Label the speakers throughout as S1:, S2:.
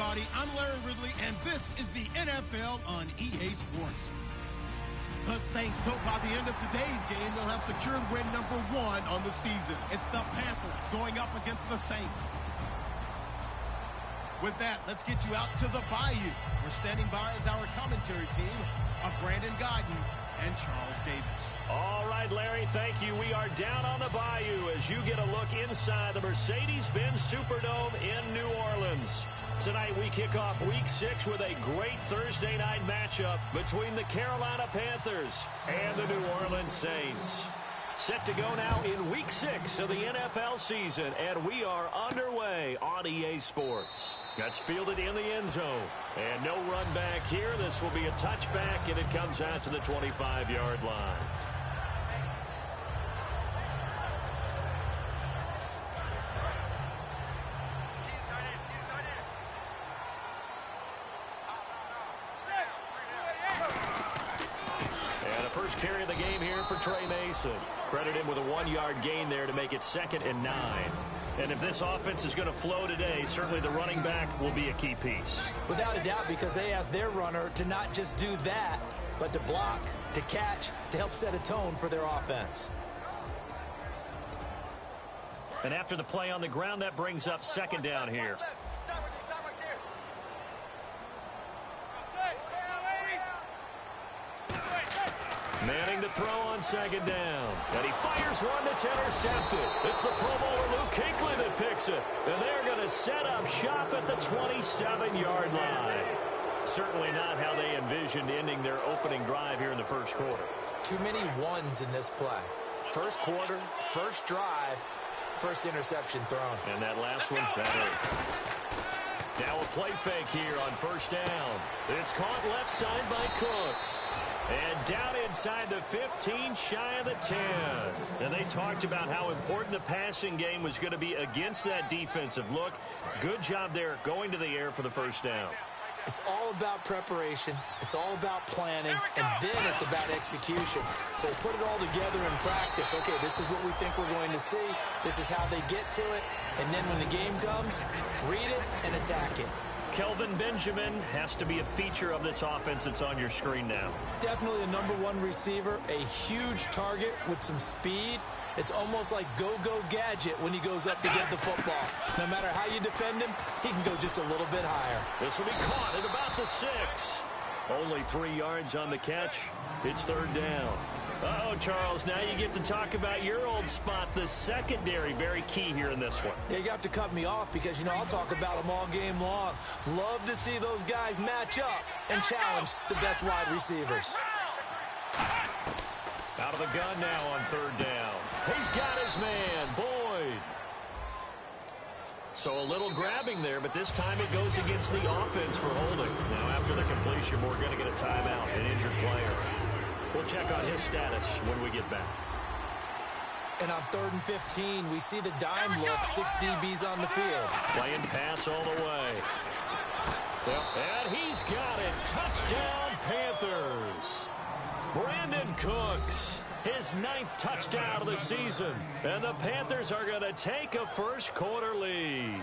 S1: everybody. I'm Larry Ridley, and this is the NFL on EA Sports. The Saints hope by the end of today's game they'll have secured win number 1 on the season. It's the Panthers going up against the Saints. With that, let's get you out to the Bayou. We're standing by as our commentary team of Brandon Godden and Charles Davis.
S2: All right, Larry, thank you. We are down on the Bayou as you get a look inside the Mercedes-Benz Superdome in New Orleans. Tonight we kick off Week 6 with a great Thursday night matchup between the Carolina Panthers and the New Orleans Saints. Set to go now in Week 6 of the NFL season, and we are underway on EA Sports. That's fielded in the end zone. And no run back here. This will be a touchback, and it comes out to the 25-yard line. First carry of the game here for Trey Mason. Credit him with a 1-yard gain there to make it 2nd and 9. And if this offense is going to flow today, certainly the running back will be a key piece.
S3: Without a doubt, because they asked their runner to not just do that, but to block, to catch, to help set a tone for their offense.
S2: And after the play on the ground, that brings up 2nd down here. Manning to throw on 2nd down. And he fires one that's intercepted. It's the Pro Bowler Luke Kuechly that picks it. And they're going to set up shop at the 27-yard line. Certainly not how they envisioned ending their opening drive here in the first quarter.
S3: Too many ones in this play. First quarter, first drive, first interception thrown.
S2: And that last one, that hurts. Now a play fake here on 1st down. It's caught left side by Cooks. And down inside the 15, shy of the 10. And they talked about how important the passing game was going to be against that defensive look. Good job there going to the air for the 1st down.
S3: It's all about preparation. It's all about planning. And then it's about execution. So put it all together in practice. Okay, this is what we think we're going to see. This is how they get to it. And then when the game comes, read it and attack it.
S2: Kelvin Benjamin has to be a feature of this offense that's on your screen now.
S3: Definitely a #1 receiver, a huge target with some speed. It's almost like go-go gadget when he goes up to get the football. No matter how you defend him, he can go just a little bit higher.
S2: This will be caught at about the 6. Only 3 yards on the catch. It's 3rd down. Uh-oh, Charles, now you get to talk about your old spot, the secondary, very key here in this one.
S3: Yeah, you have to cut me off because, you know, I'll talk about them all game long. Love to see those guys match up and challenge the best wide receivers.
S2: Out of the gun now on 3rd down. He's got his man, Boyd. So a little grabbing there, but this time it goes against the offense for holding. Now after the completion, we're going to get a timeout, an injured player. We'll check on his status when we get back.
S3: And on 3rd and 15, we see the dime look, 6 DBs on the field.
S2: Playing pass all the way. And he's got it. Touchdown, Panthers. Brandon Cooks, his 9th touchdown of the season. And the Panthers are going to take a first quarter lead.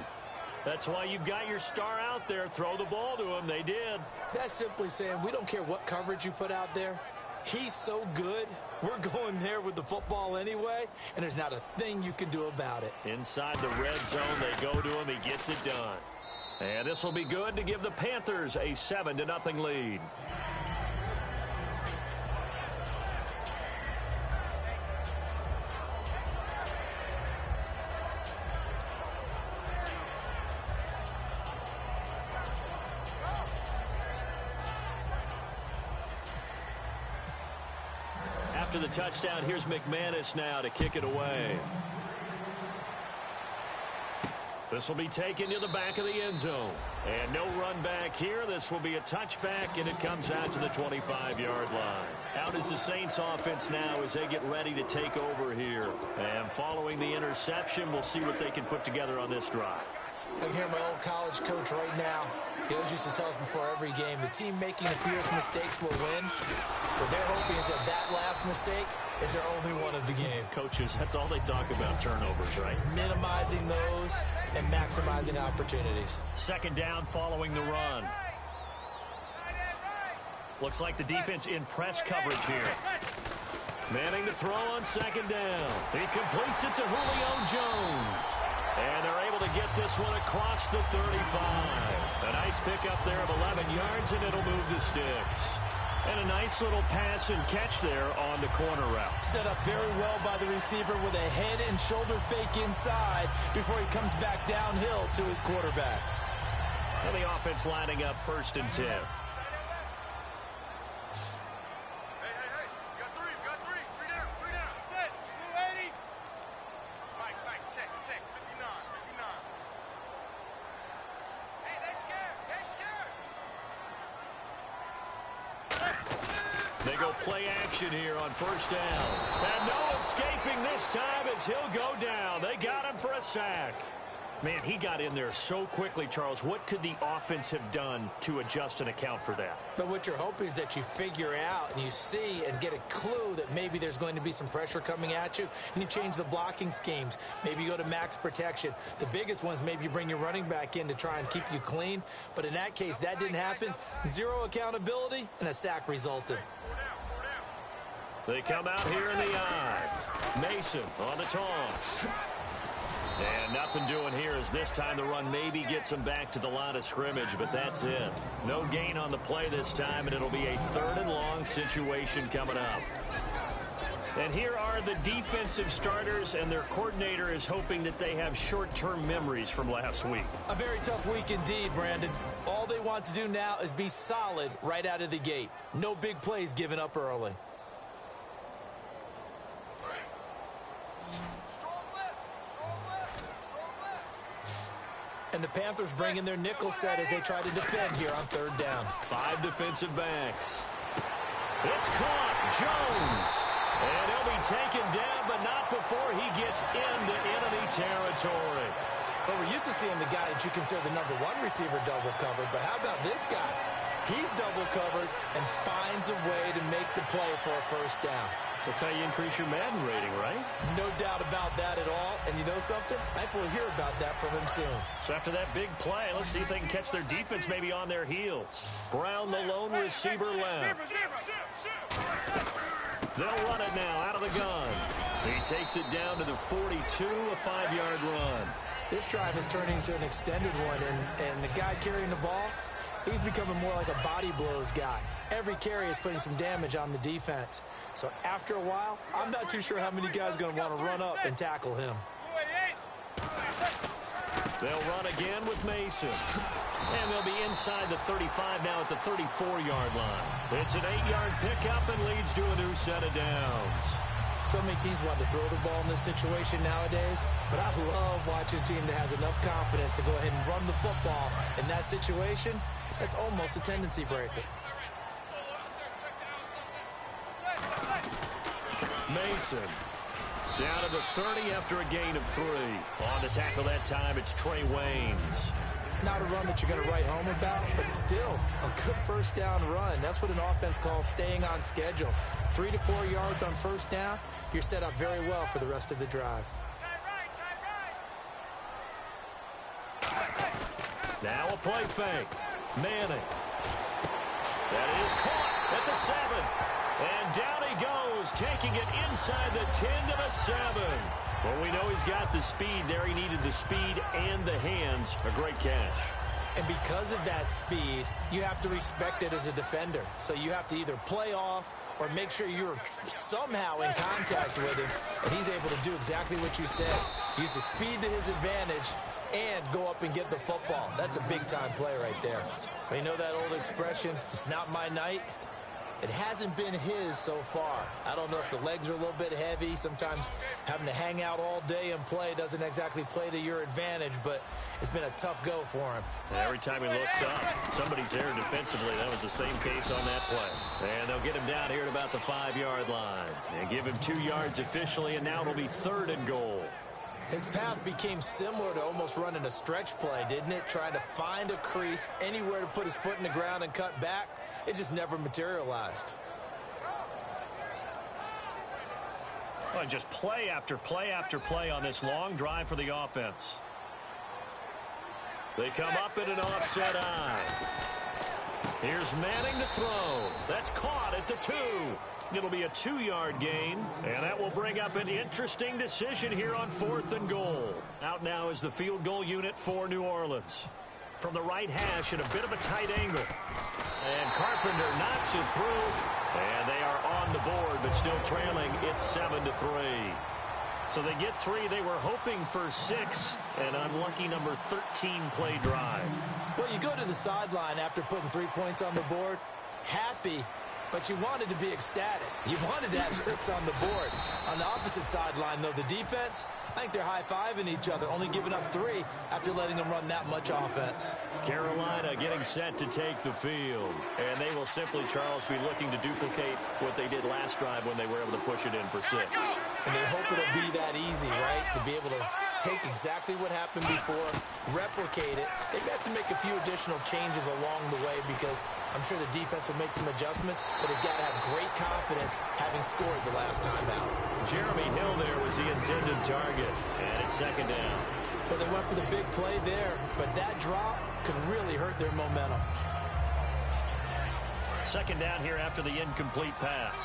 S2: That's why you've got your star out there. Throw the ball to him. They did.
S3: That's simply saying we don't care what coverage you put out there. He's so good, we're going there with the football anyway, and there's not a thing you can do about it.
S2: Inside the red zone, they go to him. He gets it done. And this will be good to give the Panthers a 7-0 lead. After the touchdown, here's McManus now to kick it away. This will be taken to the back of the end zone. And no run back here. This will be a touchback, and it comes out to the 25-yard line. Out is the Saints offense now as they get ready to take over here. And following the interception, we'll see what they can put together on this drive.
S3: I can hear my old college coach right now. He always used to tell us before every game, the team making the fewest mistakes will win. What they're hoping is that last mistake is their only one of the game.
S2: Coaches, that's all they talk about, turnovers, right?
S3: Minimizing those and maximizing opportunities.
S2: Second down following the run. Looks like the defense in press coverage here. Manning to throw on second down. He completes it to Julio Jones. And they're able to get this one across the 35. A nice pickup there of 11 yards, and it'll move the sticks. And a nice little pass and catch there on the corner route.
S3: Set up very well by the receiver with a head and shoulder fake inside before he comes back downhill to his quarterback.
S2: And the offense lining up 1st and 10. They go play action here on 1st down. And no escaping this time as he'll go down. They got him for a sack. Man, he got in there so quickly, Charles. What could the offense have done to adjust and account for that?
S3: But what you're hoping is that you figure out and you see and get a clue that maybe there's going to be some pressure coming at you, and you change the blocking schemes. Maybe you go to max protection. The biggest ones, maybe you bring your running back in to try and keep you clean. But in that case, that didn't happen. Zero accountability, and a sack resulted.
S2: They come out here in the eye. Mason on the toss. And nothing doing here as this time the run maybe gets them back to the line of scrimmage, but that's it. No gain on the play this time, and it'll be a 3rd and long situation coming up. And here are the defensive starters, and their coordinator is hoping that they have short-term memories from last week.
S3: A very tough week indeed, Brandon. All they want to do now is be solid right out of the gate. No big plays given up early. And the Panthers bring in their nickel set as they try to defend here on 3rd down.
S2: 5 defensive backs. It's caught. Jones. And he'll be taken down, but not before he gets into enemy territory.
S3: Well, we're used to seeing the guy that you consider the #1 receiver double covered, but how about this guy? He's double covered and finds a way to make the play for a 1st down.
S2: That's how you increase your Madden rating, right?
S3: No doubt about that at all. And you know something? I think we'll hear about that from him soon.
S2: So after that big play, let's see if they can catch their defense maybe on their heels. Brown, the lone receiver, left. They'll run it now out of the gun. He takes it down to the 42, a 5-yard run.
S3: This drive is turning into an extended one, and the guy carrying the ball, he's becoming more like a body blows guy. Every carry is putting some damage on the defense. So after a while, I'm not too sure how many guys are going to want to run up and tackle him.
S2: They'll run again with Mason. And they'll be inside the 35 now at the 34-yard line. It's an 8-yard pickup and leads to a new set of downs.
S3: So many teams want to throw the ball in this situation nowadays, but I love watching a team that has enough confidence to go ahead and run the football. In that situation, that's almost a tendency breaker.
S2: Mason down to the 30 after a gain of 3. On the tackle that time, it's Trey Waynes.
S3: Not a run that you're going to write home about, but still a good 1st down run. That's what an offense calls staying on schedule. 3 to 4 yards on 1st down, you're set up very well for the rest of the drive.
S2: Now a play fake. Manning. That is caught at the 7. And down he goes, taking it inside the 10 to the 7. Well, we know he's got the speed there. He needed the speed and the hands. A great catch.
S3: And because of that speed, you have to respect it as a defender. So you have to either play off or make sure you're somehow in contact with him. And he's able to do exactly what you said. Use the speed to his advantage and go up and get the football. That's a big-time play right there. You know that old expression, it's not my night? It hasn't been his so far. I don't know if the legs are a little bit heavy. Sometimes having to hang out all day and play doesn't exactly play to your advantage, but it's been a tough go for him.
S2: Every time he looks up, somebody's there defensively. That was the same case on that play. And they'll get him down here at about the 5-yard line. And give him 2 yards officially, and now it'll be 3rd and goal.
S3: His path became similar to almost running a stretch play, didn't it? Trying to find a crease, anywhere to put his foot in the ground and cut back. It just never materialized.
S2: Well, just play after play after play on this long drive for the offense. They come up in an offset eye. Here's Manning to throw. That's caught at the 2. It'll be a 2-yard gain, and that will bring up an interesting decision here on 4th and goal. Out now is the field goal unit for New Orleans. From the right hash at a bit of a tight angle. And Carpenter knocks it through, and they are on the board, but still trailing. It's 7-3. So they get 3. They were hoping for 6, an unlucky number 13 play drive.
S3: Well, you go to the sideline after putting 3 points on the board, happy, but you wanted to be ecstatic. You wanted to have 6 on the board. On the opposite sideline, though, the defense, I think they're high-fiving each other, only giving up 3 after letting them run that much offense.
S2: Carolina getting set to take the field. And they will simply, Charles, be looking to duplicate what they did last drive when they were able to push it in for 6.
S3: And they hope it'll be that easy, right? To be able to take exactly what happened before, replicate it. They have to make a few additional changes along the way because I'm sure the defense will make some adjustments, but they've got to have great confidence having scored the last time out.
S2: Jeremy Hill there was the intended target, and it's 2nd down.
S3: Well, they went for the big play there, but that drop could really hurt their momentum.
S2: 2nd down here after the incomplete pass.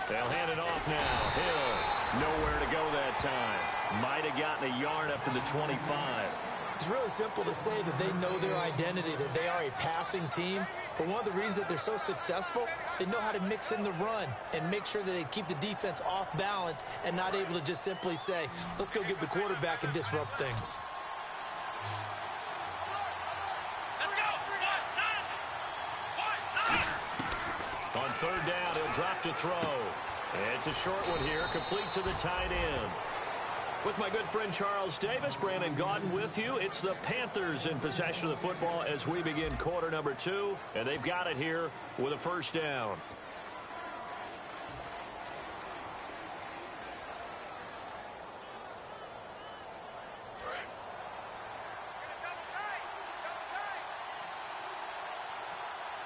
S2: They'll hand it off now. Hill, nowhere to go that time. Might have gotten a yard up to the 25.
S3: It's really simple to say that they know their identity, that they are a passing team. But one of the reasons that they're so successful, they know how to mix in the run and make sure that they keep the defense off balance and not able to just simply say, let's go get the quarterback and disrupt things.
S2: On 3rd down, he'll drop to throw. It's a short one here, complete to the tight end. With my good friend Charles Davis, Brandon Gaudin with you. It's the Panthers in possession of the football as we begin quarter number 2. And they've got it here with a 1st down.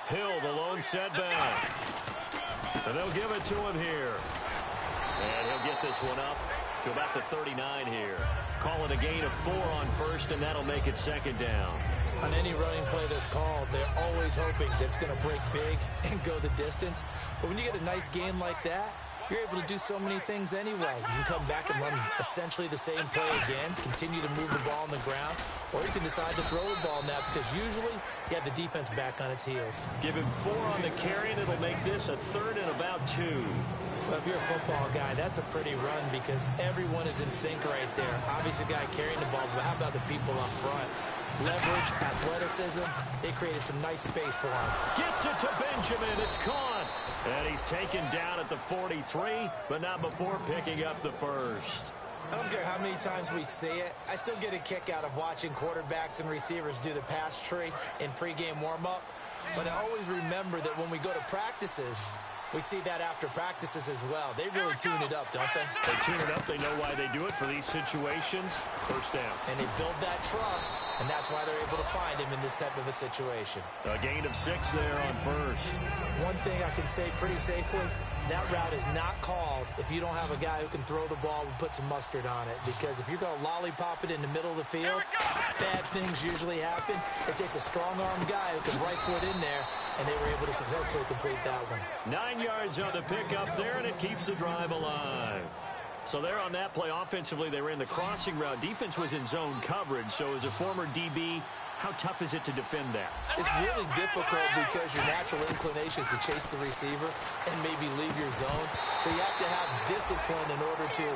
S2: Hill, the lone setback. And they'll give it to him here. And he'll get this one up to about the 39 here. Call it a gain of 4 on 1st, and that'll make it 2nd down.
S3: On any running play that's called, they're always hoping that it's going to break big and go the distance. But when you get a nice gain like that, you're able to do so many things anyway. You can come back and run essentially the same play again, continue to move the ball on the ground, or you can decide to throw the ball now because usually you have the defense back on its heels.
S2: Give him 4 on the carry, and it'll make this a 3rd and about 2.
S3: Well, if you're a football guy, that's a pretty run because everyone is in sync right there. Obviously, the guy carrying the ball, but how about the people up front? Leverage, athleticism, they created some nice space for him.
S2: Gets it to Benjamin. It's caught. And he's taken down at the 43, but not before picking up the 1st.
S3: I don't care how many times we see it. I still get a kick out of watching quarterbacks and receivers do the pass tree in pregame warm-up. But I always remember that when we go to practices, we see that after practices as well. They really tune it up, don't they?
S2: They tune it up. They know why they do it for these situations. 1st down.
S3: And they build that trust, and that's why they're able to find him in this type of a situation.
S2: A gain of 6 there on 1st.
S3: One thing I can say pretty safely, that route is not called if you don't have a guy who can throw the ball and put some mustard on it. Because if you're going to lollipop it in the middle of the field, bad things usually happen. It takes a strong-armed guy who can right foot in there, and they were able to successfully complete that one.
S2: 9 yards on the pickup there, and it keeps the drive alive. So there on that play, offensively, they ran the crossing route. Defense was in zone coverage, so as a former DB, how tough is it to defend that?
S3: It's really difficult because your natural inclination is to chase the receiver and maybe leave your zone. So you have to have discipline in order to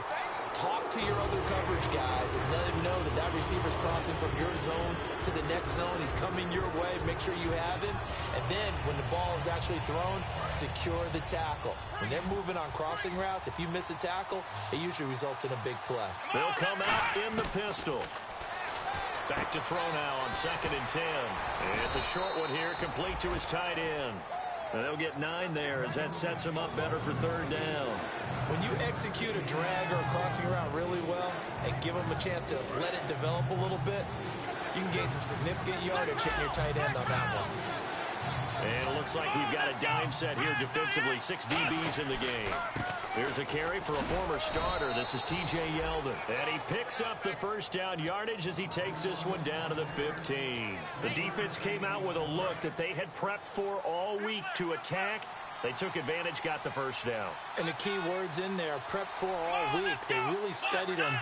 S3: talk to your other coverage guys and let him know that that receiver's crossing from your zone to the next zone. He's coming your way. Make sure you have him. And then when the ball is actually thrown, secure the tackle. When they're moving on crossing routes, if you miss a tackle, it usually results in a big play.
S2: They'll come out in the pistol. Back to throw now on 2nd and 10. And it's a short one here, complete to his tight end. And they'll get 9 there as that sets them up better for third down.
S3: When you execute a drag or a crossing route really well and give them a chance to let it develop a little bit, you can gain some significant yardage hitting your tight end on that one.
S2: And it looks like we've got a dime set here defensively. 6 DBs in the game. Here's a carry for a former starter. This is T.J. Yeldon. And he picks up the first down yardage as he takes this one down to the 15. The defense came out with a look that they had prepped for all week to attack. They took advantage, got the first down.
S3: And the key words in there, prepped for all week. They really studied them,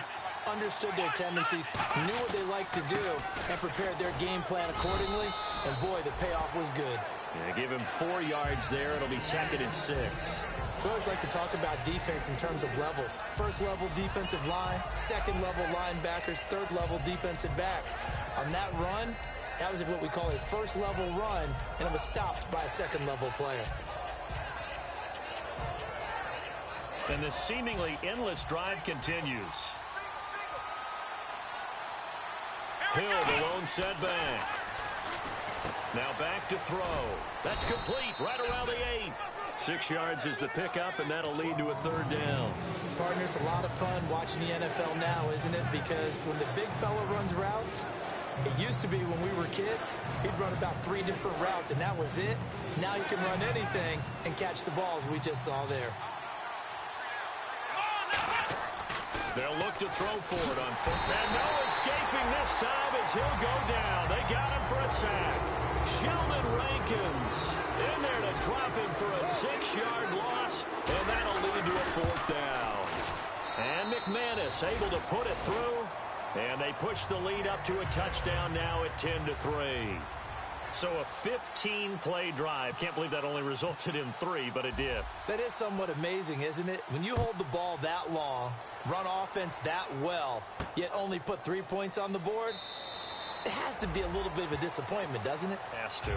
S3: understood their tendencies, knew what they liked to do, and prepared their game plan accordingly. And, boy, the payoff was good.
S2: Yeah, give him 4 yards there. It'll be 2nd and 6.
S3: We always like to talk about defense in terms of levels. First level defensive line, second level linebackers, third level defensive backs. On that run, that was what we call a first level run, and it was stopped by a second level player.
S2: And the seemingly endless drive continues. Hill, the lone setback. Now back to throw. That's complete right around the 8. 6 yards is the pickup, and that'll lead to a third down.
S3: Partner, it's a lot of fun watching the NFL now, isn't it? Because when the big fella runs routes, it used to be when we were kids, he'd run about 3 different routes, and that was it. Now he can run anything and catch the balls we just saw there.
S2: They'll look to throw for it on 4th. And no escaping this time as he'll go down. They got him for a sack. Sheldon Rankins in there to drop him for a 6-yard loss, and that'll lead to a 4th down. And McManus able to put it through, and they push the lead up to a touchdown now at 10-3. So a 15-play drive. Can't believe that only resulted in 3, but it did.
S3: That is somewhat amazing, isn't it? When you hold the ball that long, run offense that well, yet only put 3 points on the board, it has to be a little bit of a disappointment, doesn't it?
S2: Has to.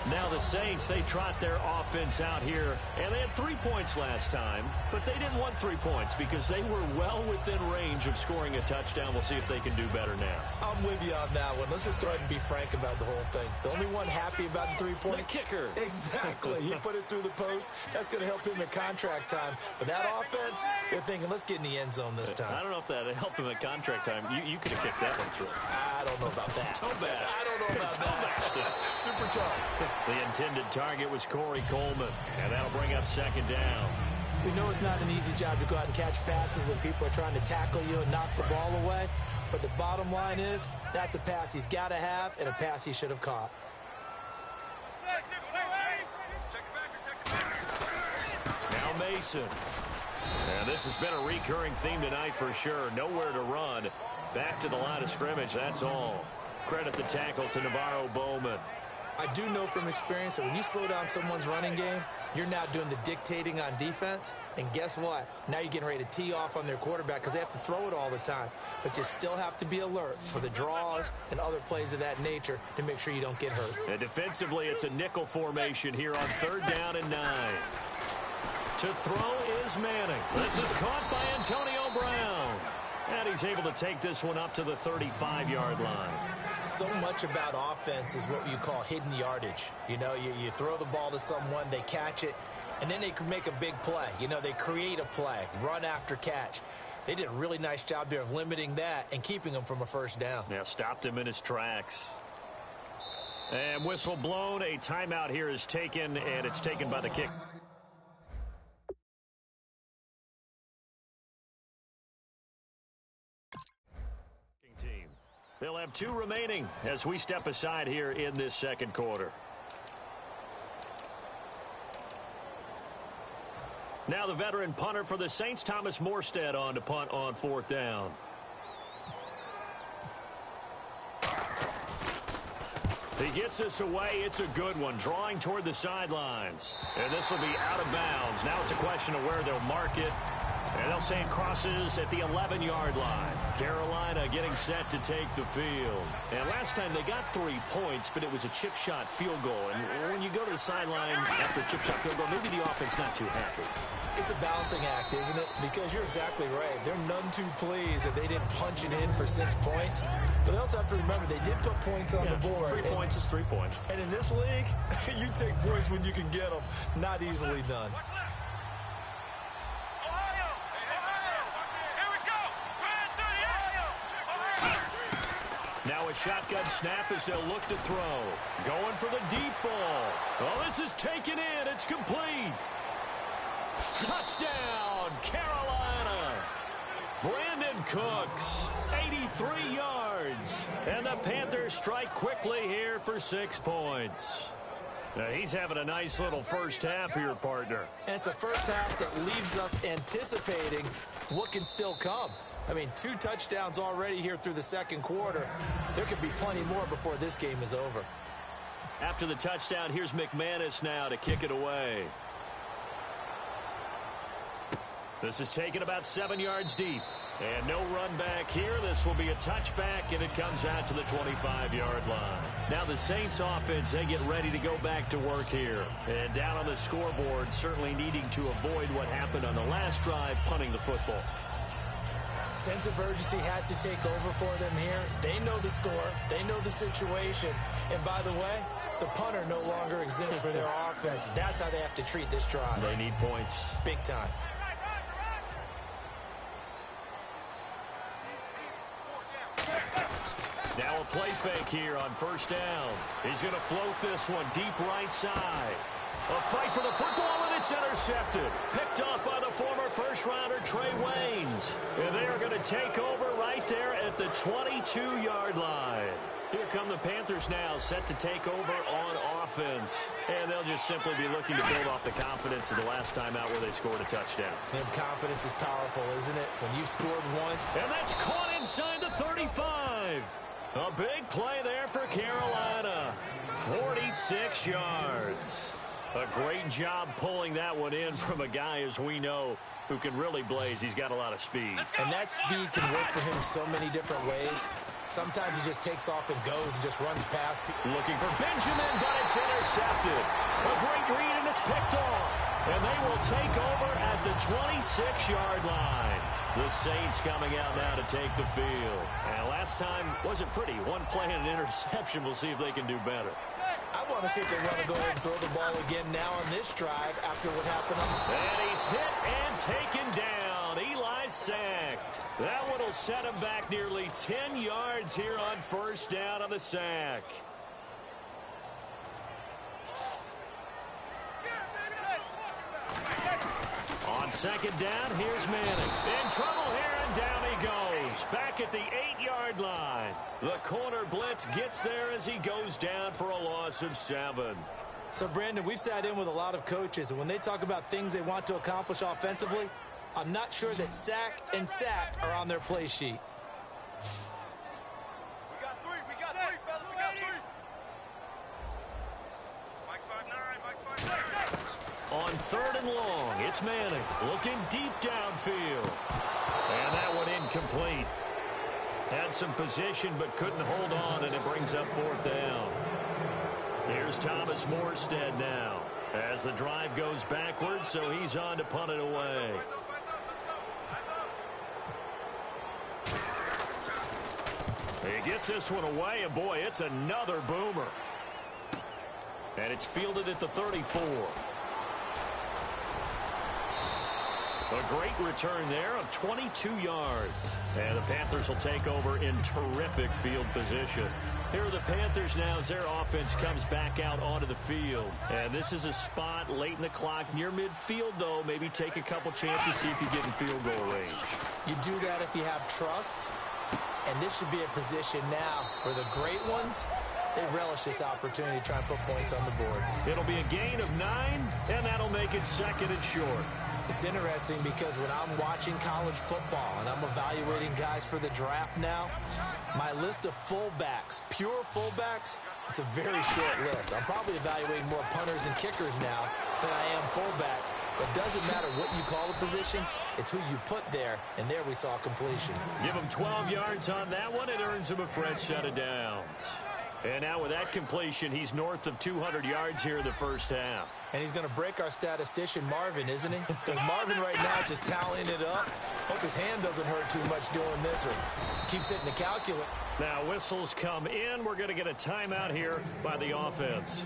S2: Now the Saints, they trot their offense out here, and they had 3 points last time, but they didn't want 3 points because they were well within range of scoring a touchdown. We'll see if they can do better now.
S3: I'm with you on that one. Let's just go ahead and be frank about the whole thing. The only one happy about the 3-point?
S2: The kicker.
S3: Exactly. He put it through the post. That's going to help him at contract time. But that offense, they're thinking, let's get in the end zone this time.
S2: I don't know if that helped him at contract time. You could have kicked that one through.
S3: I don't know about that.
S2: Toe bash.
S3: I don't know about that. Super tough.
S2: The intended target was Corey Coleman, and that'll bring up 2nd down.
S3: We know it's not an easy job to go out and catch passes when people are trying to tackle you and knock the ball away, but the bottom line is that's a pass he's got to have and a pass he should have caught.
S2: Now Mason. And this has been a recurring theme tonight for sure. Nowhere to run. Back to the line of scrimmage, that's all. Credit the tackle to Navarro Bowman.
S3: I do know from experience that when you slow down someone's running game, you're now doing the dictating on defense. And guess what? Now you're getting ready to tee off on their quarterback because they have to throw it all the time. But you still have to be alert for the draws and other plays of that nature to make sure you don't get hurt.
S2: And defensively, it's a nickel formation here on 3rd down and 9. To throw is Manning. This is caught by Antonio Brown. And he's able to take this one up to the 35-yard line.
S3: So much about offense is what you call hidden yardage. You know, you throw the ball to someone, they catch it, and then they can make a big play. You know, they create a play, run after catch. They did a really nice job there of limiting that and keeping him from a 1st down.
S2: Yeah, stopped him in his tracks. And whistle blown. A timeout here is taken, and it's taken by the kick. They'll have 2 remaining as we step aside here in this 2nd quarter. Now the veteran punter for the Saints, Thomas Morstead, on to punt on 4th down. He gets this away. It's a good one, drawing toward the sidelines. And this will be out of bounds. Now it's a question of where they'll mark it. And they'll say it crosses at the 11-yard line. Carolina getting set to take the field. And last time they got 3 points, but it was a chip shot field goal. And when you go to the sideline after a chip shot field goal, maybe the offense not too happy.
S3: It's a balancing act, isn't it? Because you're exactly right. They're none too pleased that they didn't punch it in for 6 points. But they also have to remember they did put points on the board.
S2: 3 points is 3 points.
S3: And in this league, you take points when you can get them. Not easily done.
S2: Now a shotgun snap as they'll look to throw. Going for the deep ball. Oh, this is taken in. It's complete. Touchdown, Carolina. Brandon Cooks, 83 yards. And the Panthers strike quickly here for 6 points. Now, he's having a nice little first half for your partner.
S3: And it's a first half that leaves us anticipating what can still come. I mean, 2 touchdowns already here through the second quarter. There could be plenty more before this game is over.
S2: After the touchdown, here's McManus now to kick it away. This is taken about 7 yards deep. And no run back here. This will be a touchback, and it comes out to the 25-yard line. Now the Saints offense, they get ready to go back to work here. And down on the scoreboard, certainly needing to avoid what happened on the last drive, punting the football.
S3: Sense of urgency has to take over for them here. They know the score. They know the situation. And by the way, the punter no longer exists for their offense. That's how they have to treat this drive.
S2: They need points.
S3: Big time.
S2: Now a play fake here on first down. He's going to float this one deep right side. A fight for the football, and it's intercepted. Picked off by the former first-rounder Trey Waynes. And they are going to take over right there at the 22-yard line. Here come the Panthers now, set to take over on offense. And they'll just simply be looking to build off the confidence of the last time out where they scored a touchdown.
S3: And confidence is powerful, isn't it? When you've scored once.
S2: And that's caught inside the 35. A big play there for Carolina. 46 yards. A great job pulling that one in from a guy, as we know, who can really blaze. He's got a lot of speed.
S3: And that speed can work for him so many different ways. Sometimes he just takes off and goes and just runs past.
S2: Looking for Benjamin, but it's intercepted. A great read, and it's picked off. And they will take over at the 26-yard line. The Saints coming out now to take the field. And last time wasn't pretty. One play and an interception. We'll see if they can do better.
S3: I want to see if they want to go ahead and throw the ball again now on this drive after what happened.
S2: And he's hit and taken down. Eli sacked. That one will set him back nearly 10 yards here on first down on the sack. On second down, here's Manning. In trouble here, and down he goes. Back at the 8-yard line. The corner blitz gets there as he goes down for a loss of 7.
S3: So, Brandon, we've sat in with a lot of coaches, and when they talk about things they want to accomplish offensively, I'm not sure that sack and sack are on their play sheet.
S4: We got three, fellas, we got 3. Mike's 5'9",
S2: On third and long, it's Manning looking deep downfield. And that one incomplete. Had some position but couldn't hold on, and it brings up fourth down. Here's Thomas Morstead now as the drive goes backwards, so he's on to punt it away. He gets this one away, and boy, it's another boomer. And it's fielded at the 34. A great return there of 22 yards. And the Panthers will take over in terrific field position. Here are the Panthers now as their offense comes back out onto the field. And this is a spot late in the clock near midfield, though. Maybe take a couple chances, see if you get in field goal range.
S3: You do that if you have trust. And this should be a position now where the great ones, they relish this opportunity to try and put points on the board.
S2: It'll be a gain of 9, and that'll make it second and short.
S3: It's interesting because when I'm watching college football and I'm evaluating guys for the draft now, my list of fullbacks, pure fullbacks, It's a very short list. I'm probably evaluating more punters and kickers now than I am fullbacks. But it doesn't matter what you call a position. It's who you put there, and there we saw completion.
S2: Give him 12 yards on that one. It earns him a fresh set of downs. And now with that completion, he's north of 200 yards here in the first half.
S3: And he's going to break our statistician, Marvin, isn't he? Because Marvin right now is just tallying it up. Hope his hand doesn't hurt too much doing this or keeps hitting the calculator.
S2: Now whistles come in. We're going to get a timeout here by the offense.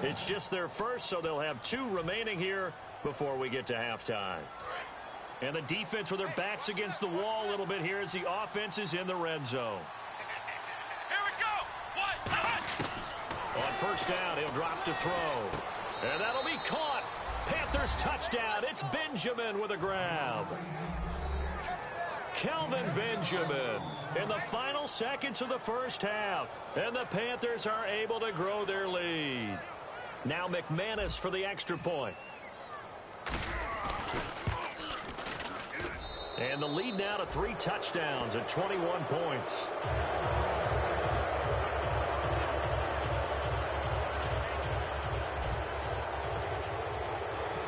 S2: It's just their first, so they'll have 2 remaining here before we get to halftime. And the defense with their backs against the wall a little bit here as the offense is in the red zone. On first down, he'll drop to throw. And that'll be caught. Panthers touchdown. It's Benjamin with a grab. Kelvin Benjamin in the final seconds of the first half. And the Panthers are able to grow their lead. Now McManus for the extra point. And the lead now to 3 touchdowns at 21 points.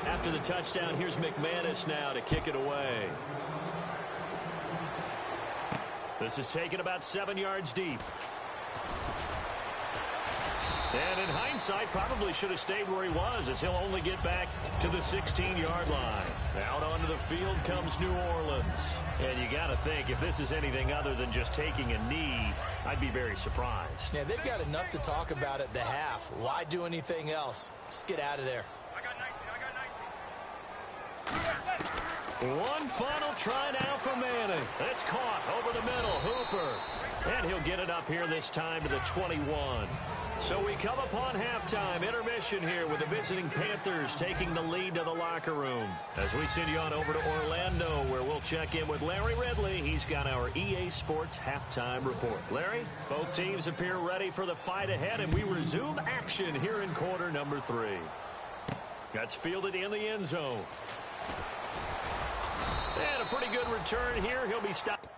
S2: After the touchdown, here's McManus now to kick it away. This is taken about 7 yards deep. And in hindsight, probably should have stayed where he was, as he'll only get back to the 16-yard line. Out onto the field comes New Orleans. And you got to think, if this is anything other than just taking a knee, I'd be very surprised.
S3: Yeah, they've got enough to talk about at the half. Why do anything else? Just get out of there.
S4: I got 19.
S2: One final try now for Manning. It's caught over the middle. Hooper. And he'll get it up here this time to the 21. So we come upon halftime. Intermission here with the visiting Panthers taking the lead to the locker room. As we send you on over to Orlando, where we'll check in with Larry Ridley. He's got our EA Sports halftime report. Larry, both teams appear ready for the fight ahead, and we resume action here in quarter number 3. That's fielded in the end zone. And a pretty good return here. He'll be stopped.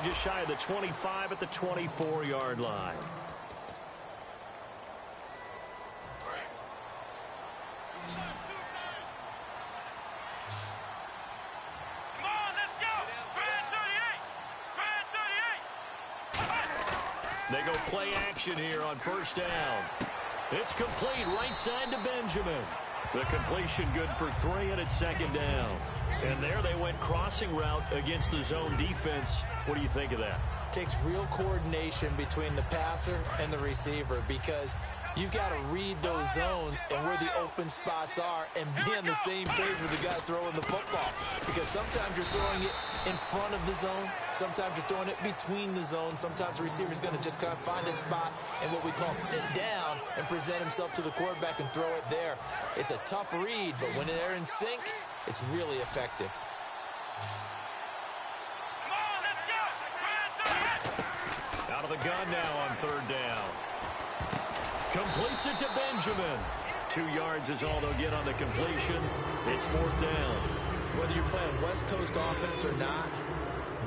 S2: Just shy of the 25 at the 24-yard line.
S4: Come on, let's go. Grand 38.
S2: They go play action here on first down. It's complete right side to Benjamin. The completion good for 3, and it's second down. And there they went crossing route against the zone defense. What do you think of that?
S3: Takes real coordination between the passer and the receiver, because you've got to read those zones and where the open spots are and be on the same page with the guy throwing the football. Because sometimes you're throwing it in front of the zone. Sometimes you're throwing it between the zones. Sometimes the receiver's going to just kind of find a spot and what we call sit down and present himself to the quarterback and throw it there. It's a tough read, but when they're in sync, it's really effective.
S2: Out of the gun now on third down. Completes it to Benjamin. 2 yards is all they'll get on the completion. It's fourth down.
S3: Whether you're playing West Coast offense or not,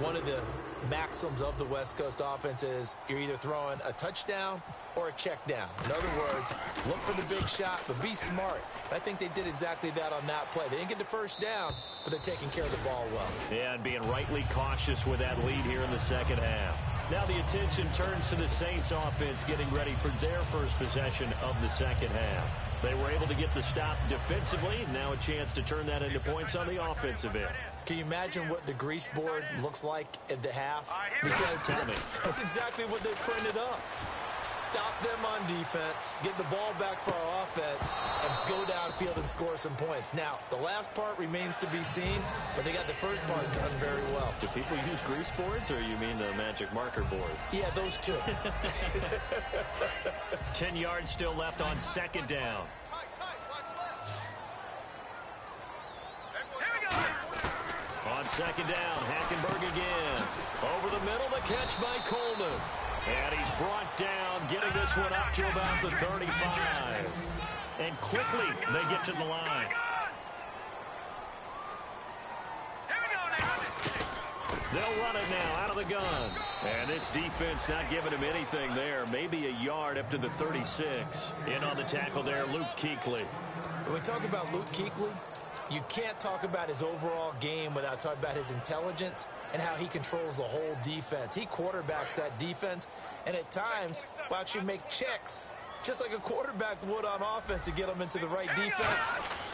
S3: one of the maxims of the West Coast offense is you're either throwing a touchdown or a check down. In other words, look for the big shot, but be smart. I think they did exactly that on that play. They didn't get the first down, but they're taking care of the ball well.
S2: Yeah, and being rightly cautious with that lead here in the second half. Now the attention turns to the Saints offense getting ready for their first possession of the second half. They were able to get the stop defensively. Now a chance to turn that into points on the offensive end.
S3: Can you imagine what the grease board looks like at the half? Because that's exactly what they printed up. Stop them on defense, get the ball back for our offense, and go downfield and score some points. Now, the last part remains to be seen, but they got the first part done very well.
S2: Do people use grease boards, or you mean the magic marker boards?
S3: Yeah, those two.
S2: 10 yards still left on second down. On second down, Hackenberg again. Over the middle, the catch by Coleman. And he's brought down, getting this one up to about the 35. And quickly, they get to the line. They'll run it now out of the gun. And this defense not giving him anything there. Maybe a yard up to the 36. In on the tackle there, Luke Kuechly.
S3: When we talk about Luke Kuechly, you can't talk about his overall game without talking about his intelligence and how he controls the whole defense. He quarterbacks that defense, and at times will actually make checks, just like a quarterback would on offense to get them into the right defense.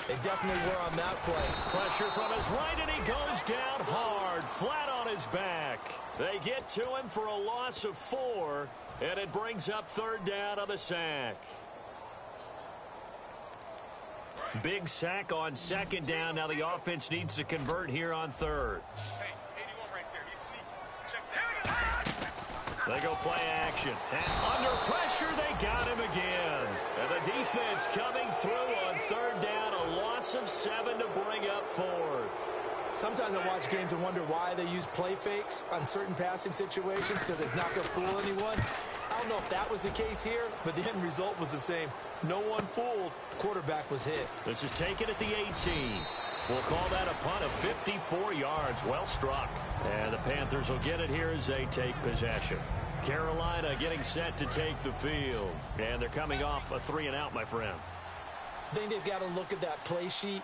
S3: They definitely were on that play.
S2: Pressure from his right, and he goes down hard, flat on his back. They get to him for a loss of 4, and it brings up third down on the sack. Big sack on second down. Now the offense needs to convert here on third. They go play action. And under pressure, they got him again. And the defense coming through on third down. A loss of 7 to bring up fourth.
S3: Sometimes I watch games and wonder why they use play fakes on certain passing situations, because it's not going to fool anyone. I don't know if that was the case here, but the end result was the same. No one fooled. Quarterback was hit.
S2: This is taken at the 18. We'll call that a punt of 54 yards. Well struck. And the Panthers will get it here as they take possession. Carolina getting set to take the field. And they're coming off a 3-and-out, my friend.
S3: I think they've got to look at that play sheet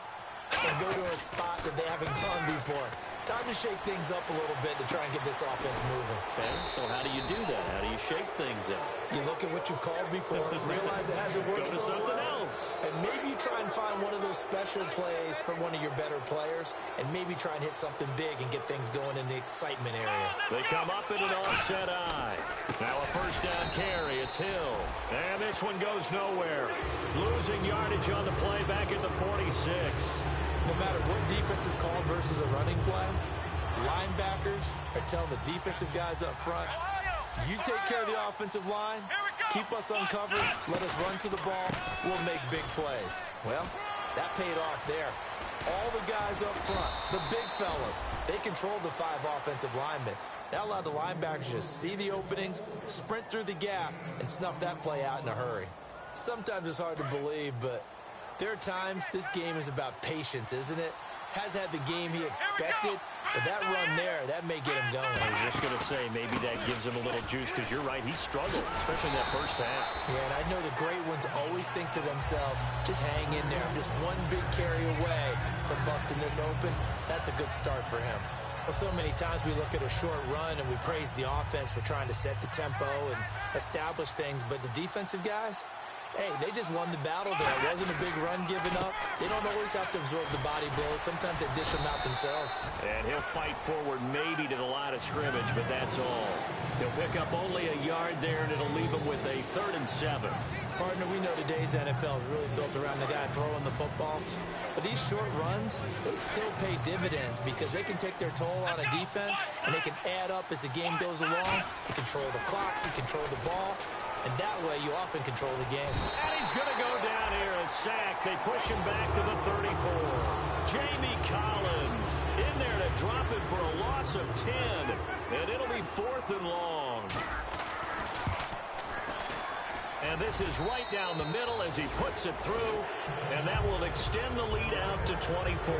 S3: and go to a spot that they haven't gone before. Time to shake things up a little bit to try and get this offense moving.
S2: Okay, so how do you do that? How do you shake things up?
S3: You look at what you've called before, realize it hasn't worked
S2: so
S3: well.
S2: Go to something else.
S3: And maybe you try and find one of those special plays from one of your better players, and maybe try and hit something big and get things going in the excitement area.
S2: They come up in an offset eye. Now a first down carry. It's Hill. And this one goes nowhere. Losing yardage on the play back at the 46.
S3: No matter what defense is called versus a running play, linebackers are telling the defensive guys up front, you take care of the offensive line, keep us uncovered, let us run to the ball, we'll make big plays. Well, that paid off there. All the guys up front, the big fellas, they controlled the 5 offensive linemen. That allowed the linebackers to just see the openings, sprint through the gap, and snuff that play out in a hurry. Sometimes it's hard to believe, but there are times this game is about patience, isn't it? Has had the game he expected, but that run there, that may get him going.
S2: I was just going to say, maybe that gives him a little juice, because you're right, he struggled, especially in that first half.
S3: Yeah, and I know the great ones always think to themselves, just hang in there. I'm just one big carry away from busting this open. That's a good start for him. Well, so many times we look at a short run and we praise the offense for trying to set the tempo and establish things, but the defensive guys, hey, they just won the battle there. It wasn't a big run given up. They don't always have to absorb the body blows. Sometimes they dish them out themselves.
S2: And he'll fight forward maybe to the line of scrimmage, but that's all. He'll pick up only a yard there, and it'll leave him with a 3rd and 7.
S3: Partner, we know today's NFL is really built around the guy throwing the football. But these short runs, they still pay dividends because they can take their toll on a defense, and they can add up as the game goes along. You control the clock, you control the ball. And that way, you often control the game.
S2: And he's going to go down here, a sack. They push him back to the 34. Jamie Collins in there to drop him for a loss of 10. And it'll be 4th and long. And this is right down the middle as he puts it through. And that will extend the lead out to 24.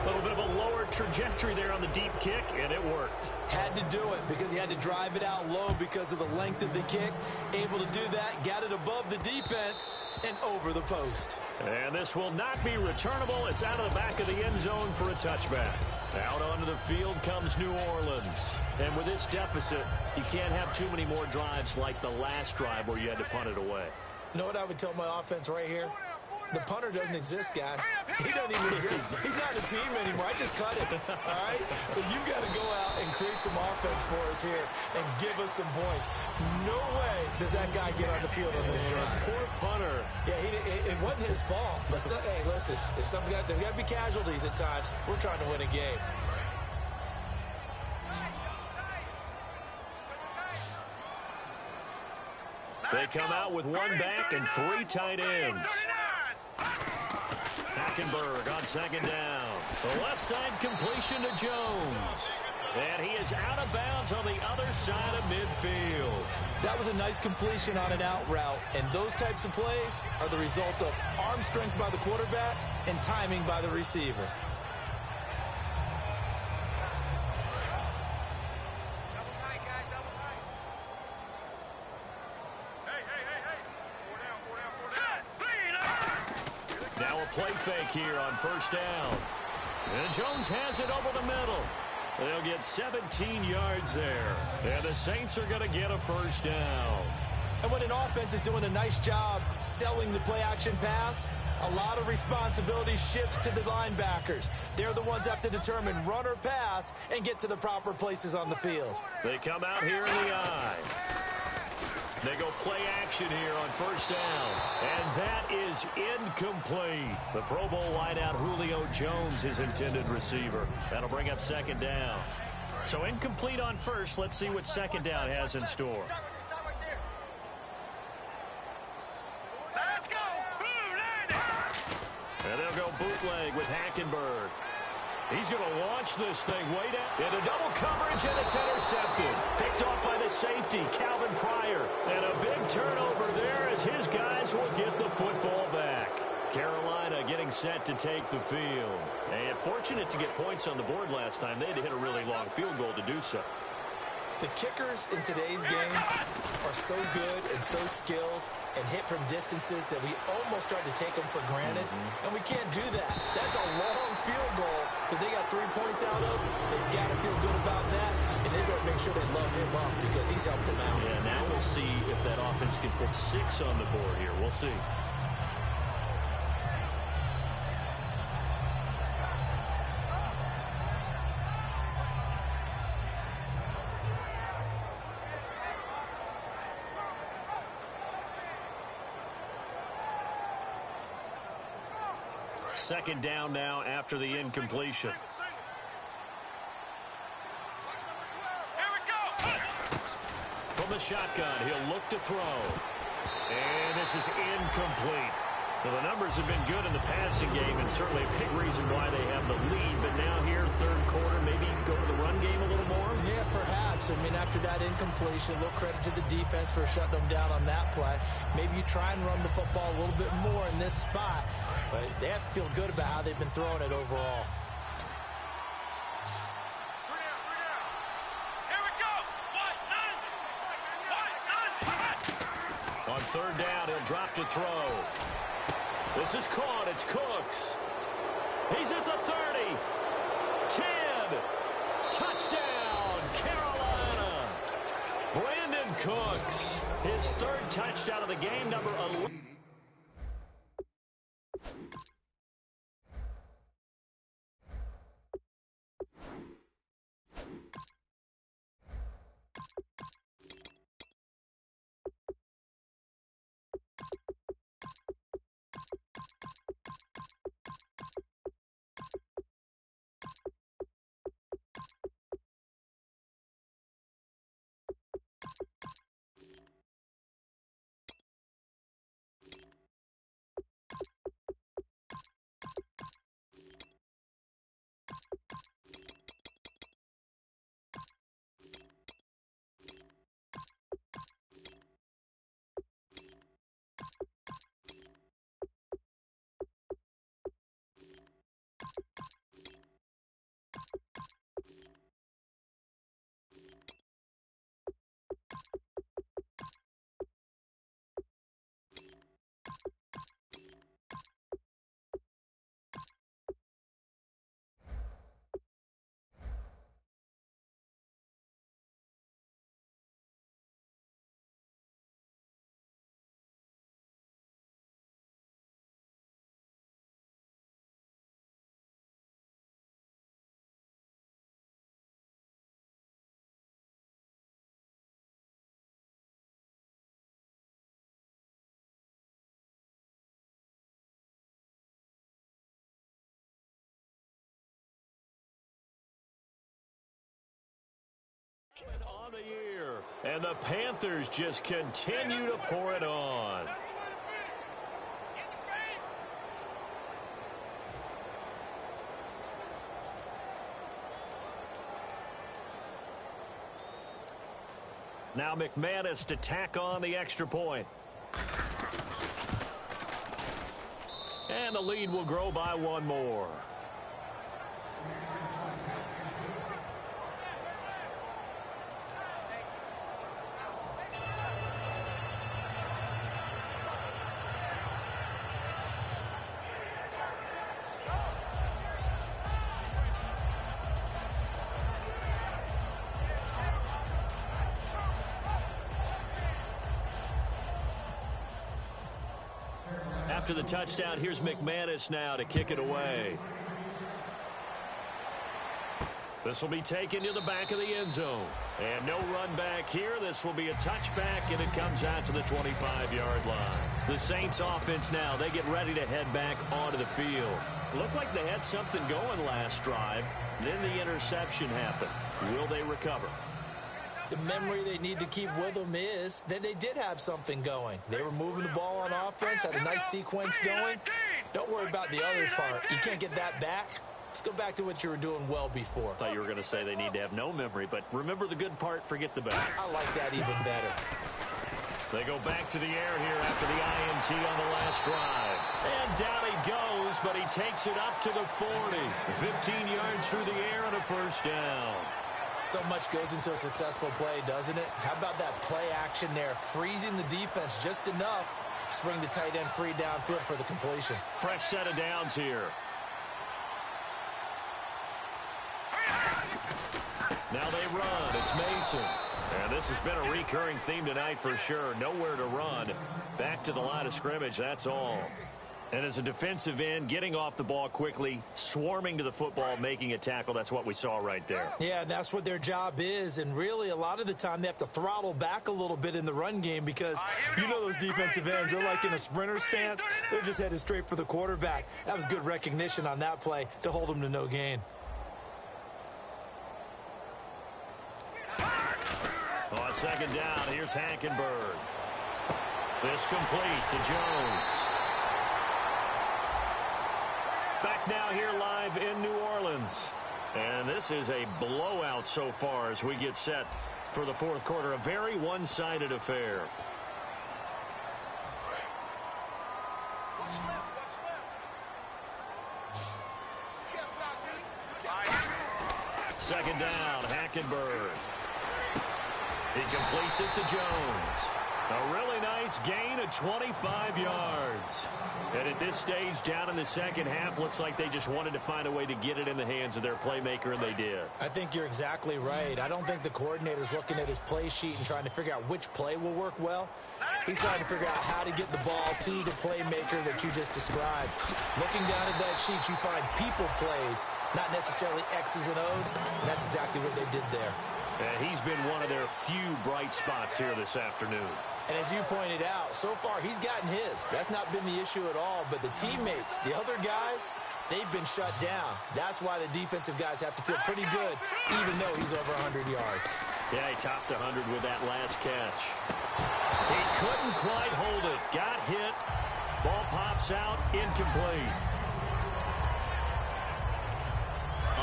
S2: A little bit of a lower trajectory there on the deep kick, and it worked.
S3: Had to do it because he had to drive it out low because of the length of the kick. Able to do that, got it above the defense and over the post.
S2: And this will not be returnable. It's out of the back of the end zone for a touchback. Out onto the field comes New Orleans. And with this deficit, you can't have too many more drives like the last drive where you had to punt it away.
S3: You know what I would tell my offense right here? The punter doesn't exist, guys. He doesn't even exist. He's not a team anymore. I just cut it, all right? So you've got to go out and create some offense for us here and give us some points. No way does that guy get on the field on this drive.
S2: Poor punter.
S3: Yeah, it wasn't his fault. But hey, listen, there's got to be casualties at times. We're trying to win a game.
S2: They come out with one back and three tight ends. Hackenberg on second down. The left side completion to Jones. And he is out of bounds on the other side of midfield.
S3: That was a nice completion on an out route. And those types of plays are the result of arm strength by the quarterback and timing by the receiver.
S2: Now a play fake here on first down. And Jones has it over the middle. They'll get 17 yards there. And the Saints are going to get a first down.
S3: And when an offense is doing a nice job selling the play-action pass, a lot of responsibility shifts to the linebackers. They're the ones that have to determine run or pass and get to the proper places on the field.
S2: They come out here in the eye. They go play action here on first down. And that is incomplete. The Pro Bowl wideout Julio Jones, his intended receiver. That'll bring up second down. So incomplete on first. Let's see what second down has in store.
S4: Let's go.
S2: And they'll go bootleg with Hackenberg. He's going to launch this thing way down into double coverage, and it's intercepted. Picked off by the safety, Calvin Pryor. And a big turnover there as his guys will get the football back. Carolina getting set to take the field. And fortunate to get points on the board last time. They had to hit a really long field goal to do so.
S3: The kickers in today's game are so good and so skilled and hit from distances that we almost start to take them for granted. And we can't do that. That's a long field goal that they got 3 points out of. They've got to feel good about that. And they better make sure they love him up because he's helped them out.
S2: Yeah, now we'll see if that offense can put 6 on the board here. We'll see. Second down now after the incompletion.
S4: Here we go.
S2: From the shotgun, he'll look to throw. And this is incomplete. Now, the numbers have been good in the passing game, and certainly a big reason why they have the lead. But now here, third quarter, maybe go to the run game a little more?
S3: Yeah, perhaps. I mean, after that incompletion, a little credit to the defense for shutting them down on that play. Maybe you try and run the football a little bit more in this spot. But they have to feel good about how they've been throwing it overall.
S4: Here we go.
S2: On third down, he'll drop to throw. This is caught. It's Cooks. He's at the 30. 10. Touchdown, Carolina. Brandon Cooks. His third touchdown of the game, number 11. on the year. And the Panthers just continue to pour it on. Now McManus to tack on the extra point. And the lead will grow by one more. After the touchdown, here's McManus now to kick it away. This will be taken to the back of the end zone. And no run back here. This will be a touchback, and it comes out to the 25-yard line. The Saints offense now, they get ready to head back onto the field. Looked like they had something going last drive. Then the interception happened. Will they recover?
S3: The memory they need to keep with them is that they did have something going. They were moving the ball on offense, had a nice sequence going. Don't worry about the other part. You can't get that back. Let's go back to what you were doing well before.
S2: I thought you were going to say they need to have no memory, but remember the good part, forget the bad.
S3: I like that even better.
S2: They go back to the air here after the INT on the last drive. And down he goes, but he takes it up to the 40. 15 yards through the air and a first down.
S3: So much goes into a successful play, doesn't it? How about that play action there, freezing the defense just enough to spring the tight end free downfield for the completion.
S2: Fresh set of downs here. Now they run. It's Mason. And this has been a recurring theme tonight for sure. Nowhere to run. Back to the line of scrimmage, that's all. And as a defensive end, getting off the ball quickly, swarming to the football, making a tackle, that's what we saw right there.
S3: Yeah, that's what their job is. And really, a lot of the time, they have to throttle back a little bit in the run game because you know those defensive ends, they're like in a sprinter stance. They're just headed straight for the quarterback. That was good recognition on that play to hold them to no gain.
S2: On second down, here's Hackenberg. This complete to Jones. Back now here live in New Orleans. And this is a blowout so far as we get set for the fourth quarter. A very one-sided affair. Second down, Hackenberg. He completes it to Jones. A really nice gain of 25 yards. And at this stage, down in the second half, looks like they just wanted to find a way to get it in the hands of their playmaker, and they did.
S3: I think you're exactly right. I don't think the coordinator's looking at his play sheet and trying to figure out which play will work well. He's trying to figure out how to get the ball to the playmaker that you just described. Looking down at that sheet, you find people plays, not necessarily X's and O's, and that's exactly what they did there.
S2: And he's been one of their few bright spots here this afternoon.
S3: And as you pointed out, so far he's gotten his. That's not been the issue at all. But the teammates, the other guys, they've been shut down. That's why the defensive guys have to feel pretty good, even though he's over 100 yards.
S2: Yeah, he topped 100 with that last catch. He couldn't quite hold it. Got hit. Ball pops out. Incomplete.